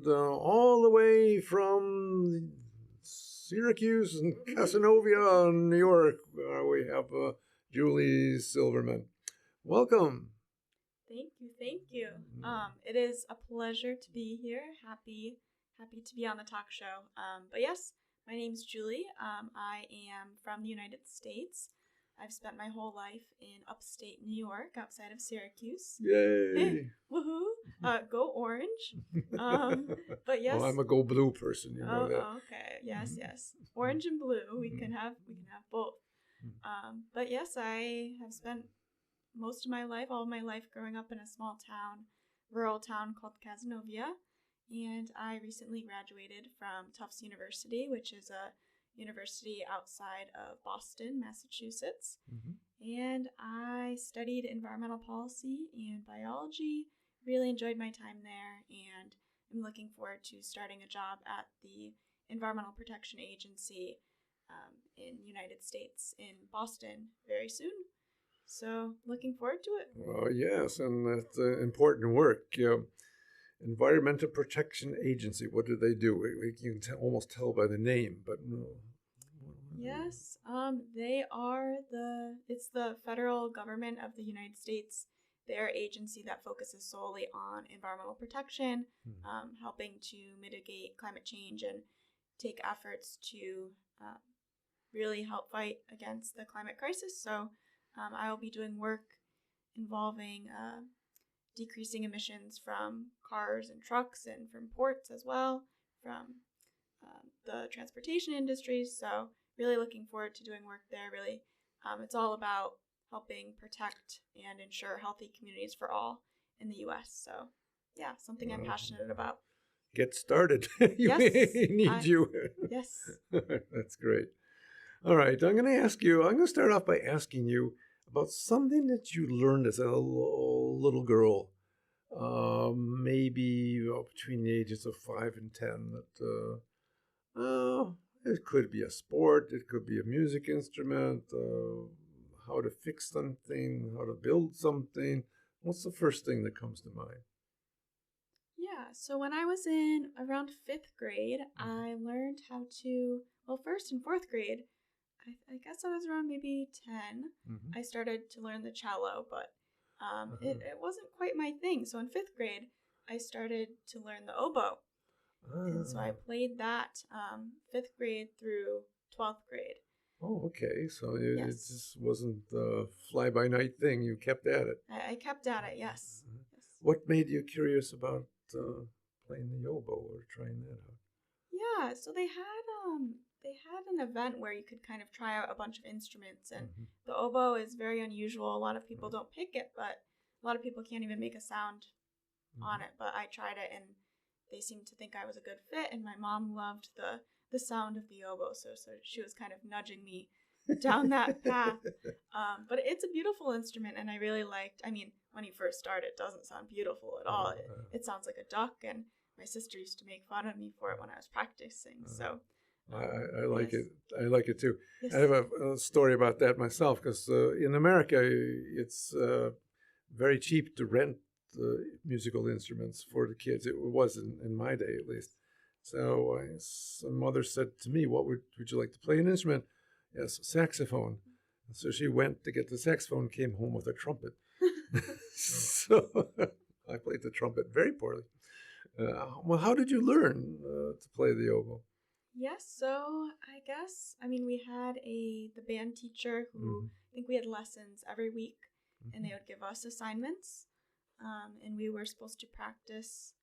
and all the way from Syracuse and Casanova, New York, we have Julie Silverman. Welcome. Thank you. It is a pleasure to be here. Happy to be on the talk show. But yes, my name's Julie. I am from the United States. I've spent my whole life in upstate New York, outside of Syracuse. Yay! Woohoo! Go Orange. But yes. Well, I'm a go blue person, you know that. Okay. Yes. Orange and blue. We can have both. But yes, I have spent most of my life, all of my life, growing up in a small town, rural town called Casanova. And I recently graduated from Tufts University, which is a university outside of Boston, Massachusetts. And I studied environmental policy and biology. Really enjoyed my time there, and I'm looking forward to starting a job at the Environmental Protection Agency in the United States in Boston very soon. So looking forward to it. Well, yes, and that's important work. Environmental Protection Agency, what do they do? You can almost tell by the name, but no. Yes, it's the federal government of the United States. They're an agency that focuses solely on environmental protection, helping to mitigate climate change and take efforts to really help fight against the climate crisis. So I will be doing work involving decreasing emissions from cars and trucks and from ports as well, from the transportation industries. So really looking forward to doing work there. Really, it's all about helping protect and ensure healthy communities for all in the U.S. So yeah, something I'm passionate about. Get started. Yes. You. Yes. That's great. All right, I'm going to start off by asking you about something that you learned as a little girl, maybe between the ages of 5 and 10, that it could be a sport, it could be a music instrument, how to fix something, how to build something. What's the first thing that comes to mind? Yeah, so when I was in around 5th grade, I learned how to, first in 4th grade, I guess I was around maybe 10, I started to learn the cello, but it wasn't quite my thing. So in 5th grade, I started to learn the oboe. And so I played that 5th grade through 12th grade. Oh, okay. So it just wasn't a fly-by-night thing. You kept at it. I kept at it, yes. What made you curious about playing the oboe or trying that out? Yeah, so they had an event where you could kind of try out a bunch of instruments, and the oboe is very unusual. A lot of people don't pick it, but a lot of people can't even make a sound on it. But I tried it, and they seemed to think I was a good fit, and my mom loved the sound of the oboe, so she was kind of nudging me down that path. But it's a beautiful instrument, and I really liked, when you first start, it doesn't sound beautiful at all. It sounds like a duck, and my sister used to make fun of me for it when I was practicing. So I like it. I like it too. Yes. I have a story about that myself, because in America, it's very cheap to rent musical instruments for the kids. It was in my day, at least. So some mother said to me, "What would you like to play an instrument?" Yes, saxophone. And so she went to get the saxophone, came home with a trumpet. So I played the trumpet very poorly. Well, how did you learn to play the oboe? Yes, so I guess, we had the band teacher who, I think we had lessons every week, and they would give us assignments, and we were supposed to practice,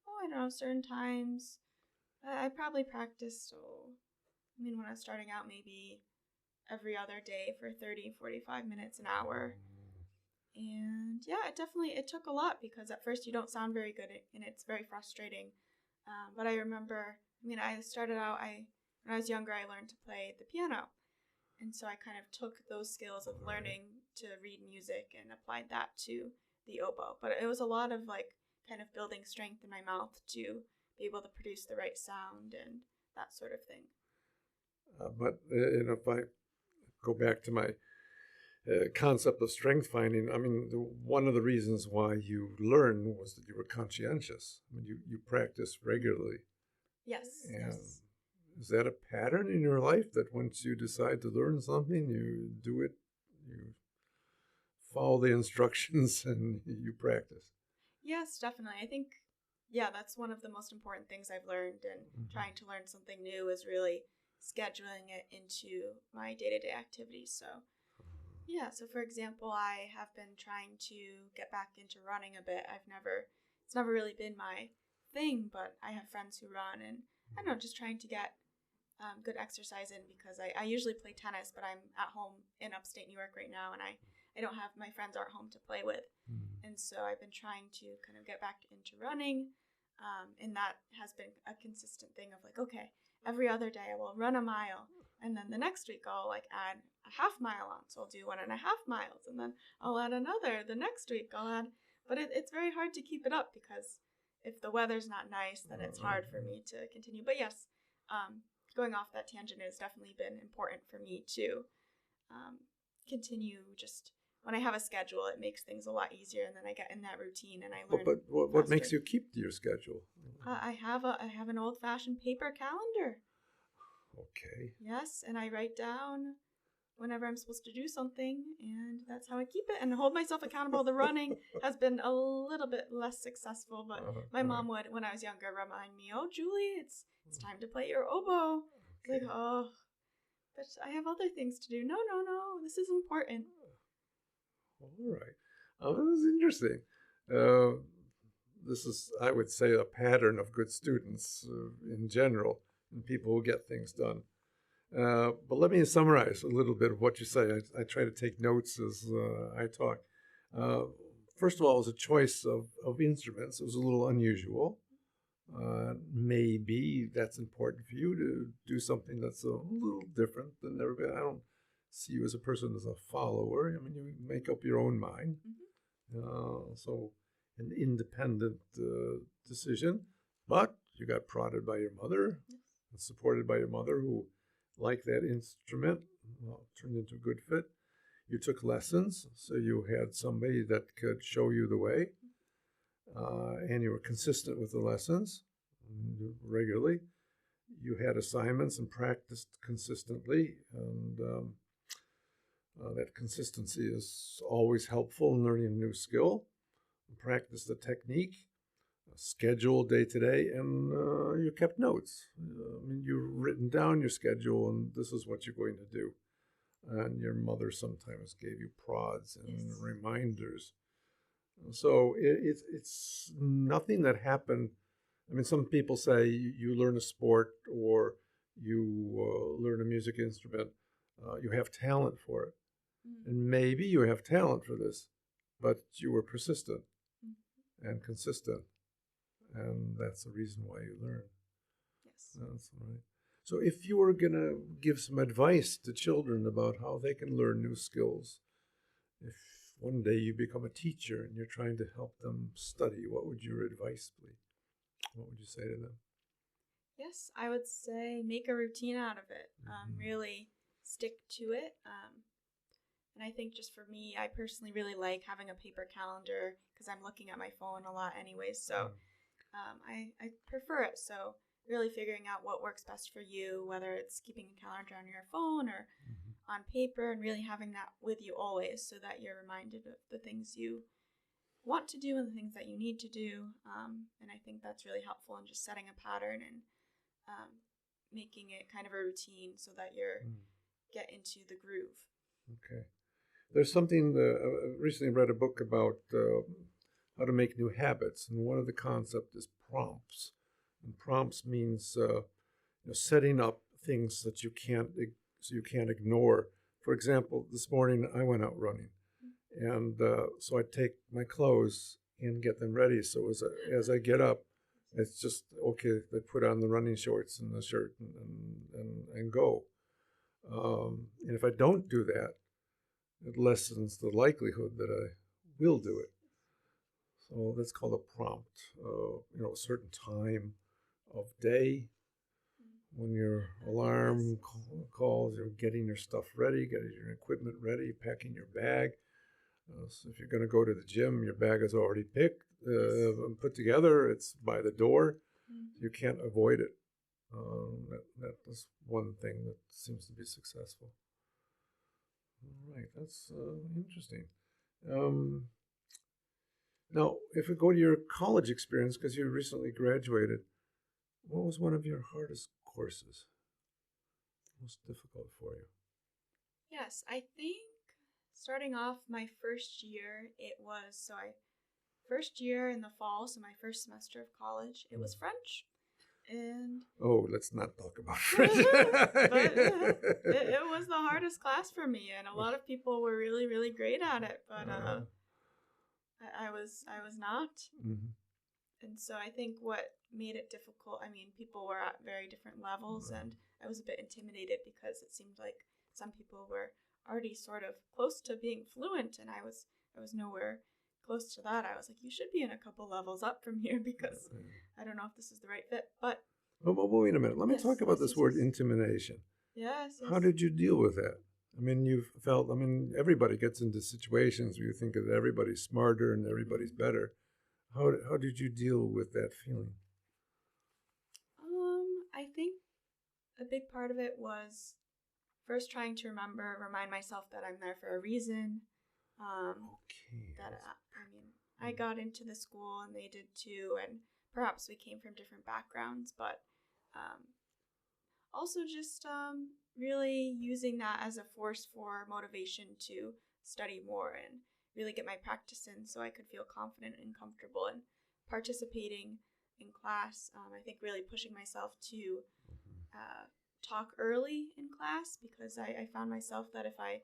I don't know, certain times. I probably practiced, when I was starting out, maybe every other day for 30, 45 minutes, an hour. And yeah, it took a lot, because at first you don't sound very good, and it's very frustrating. But I remember, I started out, when I was younger, I learned to play the piano. And so I kind of took those skills of learning to read music and applied that to the oboe. But it was a lot of kind of building strength in my mouth to be able to produce the right sound and that sort of thing. But if I go back to my concept of strength finding. I mean, one of the reasons why you learned was that you were conscientious. I mean, you practiced regularly. Yes. And Yes. is that a pattern in your life that once you decide to learn something, you do it, you follow the instructions, and you practice? Yes, definitely. I think, yeah, that's one of the most important things I've learned. And Mm-hmm. trying to learn something new is really scheduling it into my day-to-day activities. So, yeah, so for example, I have been trying to get back into running a bit. It's never really been my thing, but I have friends who run, and I don't know, just trying to get good exercise in, because I usually play tennis, but I'm at home in upstate New York right now, and I don't have, my friends aren't home to play with. And so I've been trying to kind of get back into running. And that has been a consistent thing of like, okay, every other day I will run a mile. And then the next week I'll like add a half mile on. So I'll do 1.5 miles. And then I'll add another. The next week I'll add. But it's very hard to keep it up, because if the weather's not nice, then it's hard for me to continue. But yes, going off that tangent, has definitely been important for me to continue. Just when I have a schedule, it makes things a lot easier, and then I get in that routine and I learn. But what makes you keep to your schedule? I have an old-fashioned paper calendar. Okay. Yes, and I write down whenever I'm supposed to do something, and that's how I keep it and hold myself accountable. The running has been a little bit less successful, but my mom would, when I was younger, remind me, "Oh, Julie, it's time to play your oboe." Okay. Like, oh, but I have other things to do. No, this is important. All right. This is interesting. This is, I would say, a pattern of good students in general, and people who get things done. But let me summarize a little bit of what you say. I try to take notes as I talk. First of all, it was a choice of instruments. It was a little unusual. Maybe that's important for you to do something that's a little different than everybody. I don't see you as a person as a follower. I mean, you make up your own mind. So an independent decision. But you got prodded by your mother, and supported by your mother, who liked that instrument. Well, turned into a good fit. You took lessons, so you had somebody that could show you the way. And you were consistent with the lessons regularly. You had assignments and practiced consistently, and that consistency is always helpful in learning a new skill. Practice the technique, schedule day to day, and you kept notes. I mean, you've written down your schedule, and this is what you're going to do. And your mother sometimes gave you prods and reminders. So it's nothing that happened. I mean, some people say you learn a sport or you learn a music instrument, you have talent for it. And maybe you have talent for this, but you were persistent and consistent. And that's the reason why you learn. Yes. That's right. So if you were going to give some advice to children about how they can learn new skills, if one day you become a teacher and you're trying to help them study, what would your advice be? What would you say to them? Yes, I would say make a routine out of it. Really stick to it. And I think just for me, I personally really like having a paper calendar, because I'm looking at my phone a lot anyways. So I prefer it. So really figuring out what works best for you, whether it's keeping a calendar on your phone or on paper, and really having that with you always, so that you're reminded of the things you want to do and the things that you need to do. And I think that's really helpful in just setting a pattern and making it kind of a routine, so that you're get into the groove. Okay. There's something, I recently read a book about how to make new habits, and one of the concepts is prompts. And prompts means setting up things that you can't ignore. For example, this morning I went out running, and so I take my clothes and get them ready. So as I get up, it's just okay. I put on the running shorts and the shirt and go. And if I don't do that, it lessens the likelihood that I will do it. So that's called a prompt. A certain time of day when your alarm calls, you're getting your stuff ready, getting your equipment ready, packing your bag. So if you're going to go to the gym, your bag is already picked, put together. It's by the door. Mm-hmm. You can't avoid it. That is one thing that seems to be successful. All right, that's interesting. Now, if we go to your college experience, because you recently graduated, what was one of your hardest courses? Most difficult for you? Yes, I think starting off my first year, first year in the fall, so my first semester of college, it was French. And let's not talk about French. it was the hardest class for me, and a lot of people were really, really great at it, but I was not. Mm-hmm. And so I think what made it difficult, I mean, people were at very different levels, and I was a bit intimidated because it seemed like some people were already sort of close to being fluent, and I was nowhere close to that. I was like, you should be in a couple levels up from here because I don't know if this is the right fit. But wait a minute. Let me talk about this word intimidation. Yes. How did you deal with that? I mean, everybody gets into situations where you think that everybody's smarter and everybody's better. How did you deal with that feeling? I think a big part of it was first trying to remind myself that I'm there for a reason. That I got into the school and they did too, and perhaps we came from different backgrounds, but also just really using that as a force for motivation to study more and really get my practice in so I could feel confident and comfortable and participating in class. I think really pushing myself to talk early in class because I found myself that if I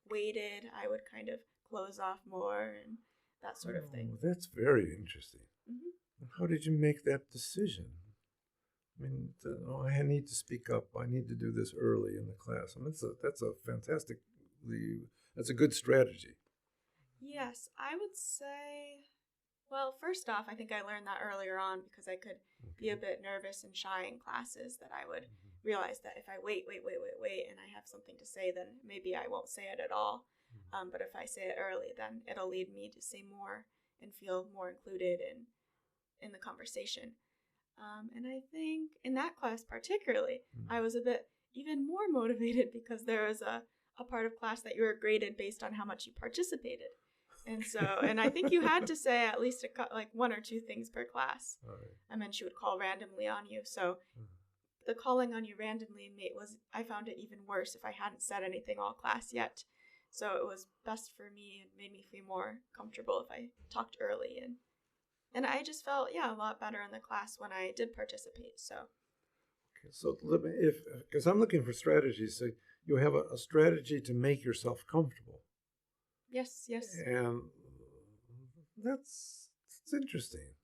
waited, I would kind of close off more and that sort of thing. That's very interesting. Mm-hmm. How did you make that decision? I mean, I need to speak up. I need to do this early in the class. I mean, that's a good strategy. Yes, I would say, well, first off, I think I learned that earlier on because I could be a bit nervous and shy in classes, that I would realize that if I wait, and I have something to say, then maybe I won't say it at all. But if I say it early, then it'll lead me to say more and feel more included in the conversation. And I think in that class particularly, I was a bit even more motivated because there was a part of class that you were graded based on how much you participated. And I think you had to say at least like one or two things per class. Right. And then she would call randomly on you. So the calling on you randomly I found it even worse if I hadn't said anything all class yet. So it was best for me and made me feel more comfortable if I talked early. And I just felt, a lot better in the class when I did participate. So because I'm looking for strategies, so you have a strategy to make yourself comfortable. Yes. And that's interesting.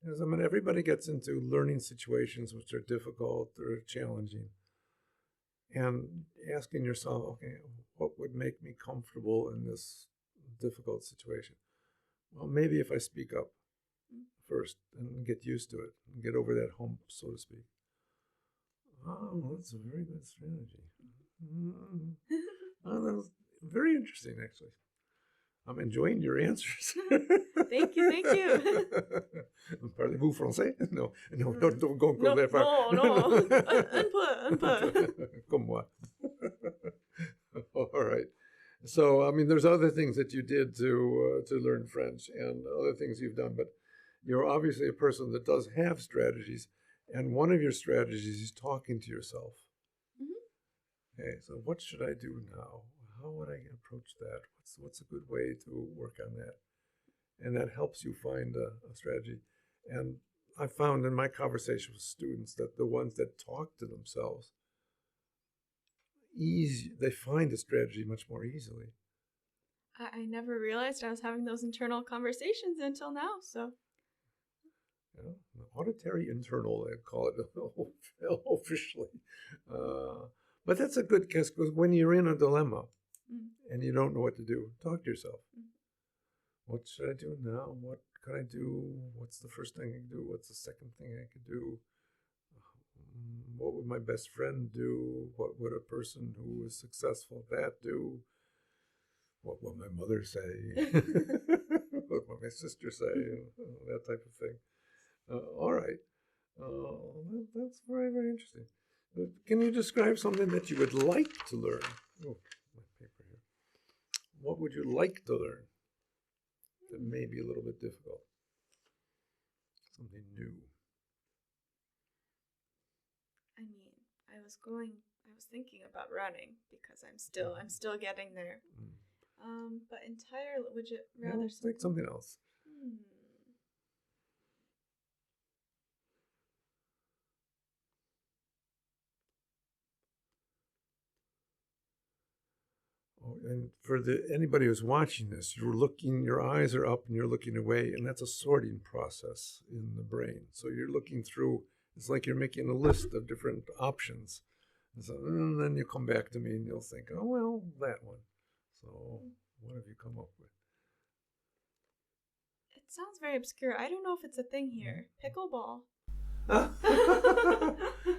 Because, everybody gets into learning situations which are difficult or challenging. And asking yourself, okay, what would make me comfortable in this difficult situation? Well, maybe if I speak up first and get used to it and get over that hump, so to speak. Oh, that's a very good strategy. That was very interesting, actually. I'm enjoying your answers. Thank you. Parlez-vous français? No, don't go that far. No. Un peu. Comme moi. All right. So, there's other things that you did to learn French and other things you've done, but you're obviously a person that does have strategies, and one of your strategies is talking to yourself. Mm-hmm. Okay, so what should I do now? How would I approach that? What's a good way to work on that? And that helps you find a strategy. And I found in my conversation with students that the ones that talk to themselves, they find a strategy much more easily. I never realized I was having those internal conversations until now, so. Auditory internal, they call it officially. But that's a good guess, because when you're in a dilemma and you don't know what to do, talk to yourself. What should I do now? What could I do? What's the first thing I can do? What's the second thing I could do? What would my best friend do? What would a person who is successful at that do? What would my mother say? What would my sister say? That type of thing. All right. That's very, very interesting. Can you describe something that you would like to learn? Oh, my paper here. What would you like to learn that may be a little bit difficult? Something new. I mean, I was thinking about running because I'm still getting there. But entirely, would you rather Take something else. Hmm. Oh, and for anybody who's watching this, your eyes are up and you're looking away, and that's a sorting process in the brain. So you're looking through. It's like you're making a list of different options, and then you come back to me and you'll think, oh well, that one. So what have you come up with? It sounds very obscure. I don't know if it's a thing here. Pickleball.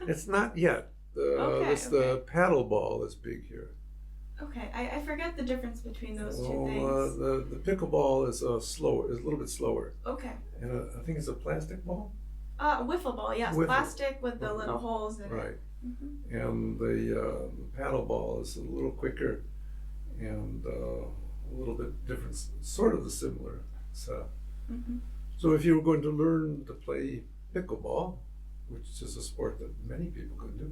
It's not yet. The paddle ball is big here. Okay, I forget the difference between those two things. The pickleball is slower. Is a little bit slower. Okay. And I think it's a plastic ball. Wiffle ball, yes, plastic with the little holes in it. Right. Mm-hmm. And the paddle ball is a little quicker and a little bit different, sort of the similar setup. Mm-hmm. So if you were going to learn to play pickleball, which is a sport that many people can do,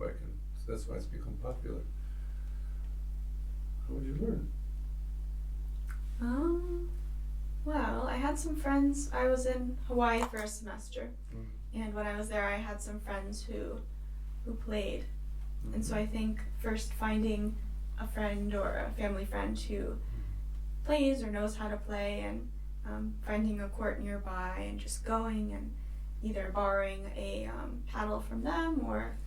that's why it's become popular. How would you learn? Well, I had some friends. I was in Hawaii for a semester, and when I was there, I had some friends who played, and so I think first finding a friend or a family friend who plays or knows how to play, and finding a court nearby, and just going and either borrowing a paddle from them, or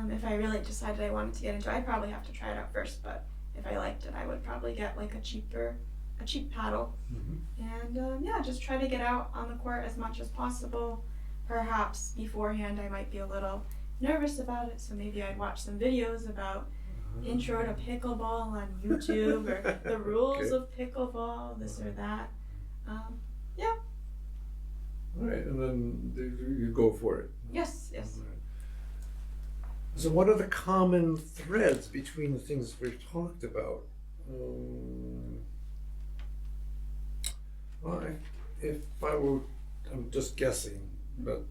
if I really decided I wanted to get into it, I'd probably have to try it out first, but if I liked it, I would probably get like a cheap paddle, and just try to get out on the court as much as possible. Perhaps beforehand I might be a little nervous about it, so maybe I'd watch some videos about intro to pickleball on YouTube or the rules of pickleball, this or that. Yeah. All right, and then you go for it. Yes. Right. So what are the common threads between the things we've talked about? Well, if I were, I'm just guessing, but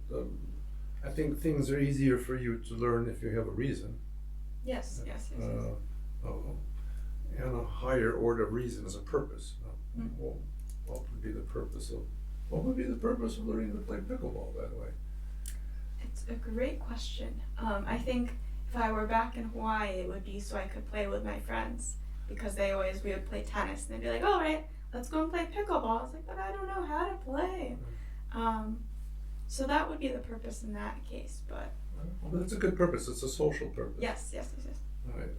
I think things are easier for you to learn if you have a reason. Yes. And a higher order of reason is a purpose. Well, what would be the purpose of learning to play pickleball, by the way? It's a great question. I think if I were back in Hawaii, it would be so I could play with my friends, because we would play tennis, and they'd be like, all right, let's go and play pickleball. I was like, but I don't know how to play. So that would be the purpose in that case, but. Well, that's a good purpose. It's a social purpose. Yes.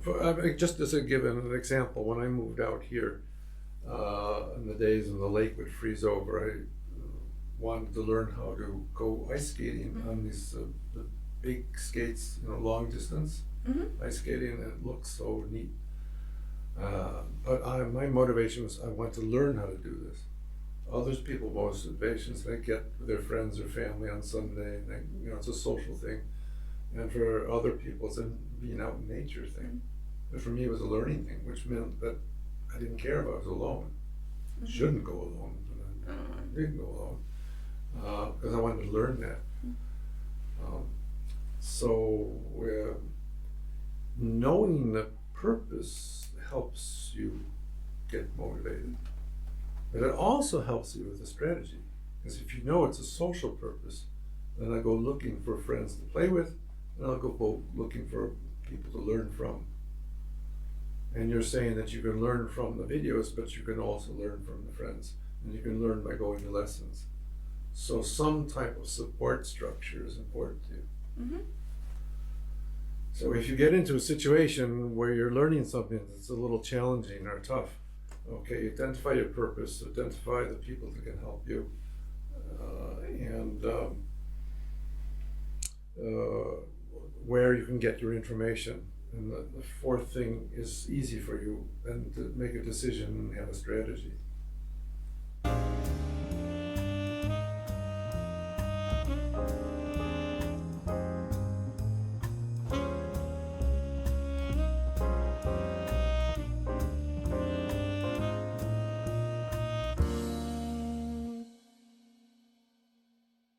All right. Just as a given an example, when I moved out here, in the days when the lake would freeze over, I wanted to learn how to go ice skating on these the big skates, long distance ice skating, and it looks so neat. But my motivation was I want to learn how to do this. Others people's motivations, they get with their friends or family on Sunday, and it's a social thing. And for other people, it's a being out in nature thing. But for me, it was a learning thing, which meant that I didn't care if I was alone. Shouldn't go alone, but I didn't go alone because I wanted to learn that. So knowing the purpose helps you get motivated, but it also helps you with the strategy. Because if you know it's a social purpose, then I go looking for friends to play with, and I'll go looking for people to learn from. And you're saying that you can learn from the videos, but you can also learn from the friends, and you can learn by going to lessons. So some type of support structure is important to you. So if you get into a situation where you're learning something that's a little challenging or tough, okay, identify your purpose, identify the people that can help you, where you can get your information. And the fourth thing is easy for you, and to make a decision and have a strategy.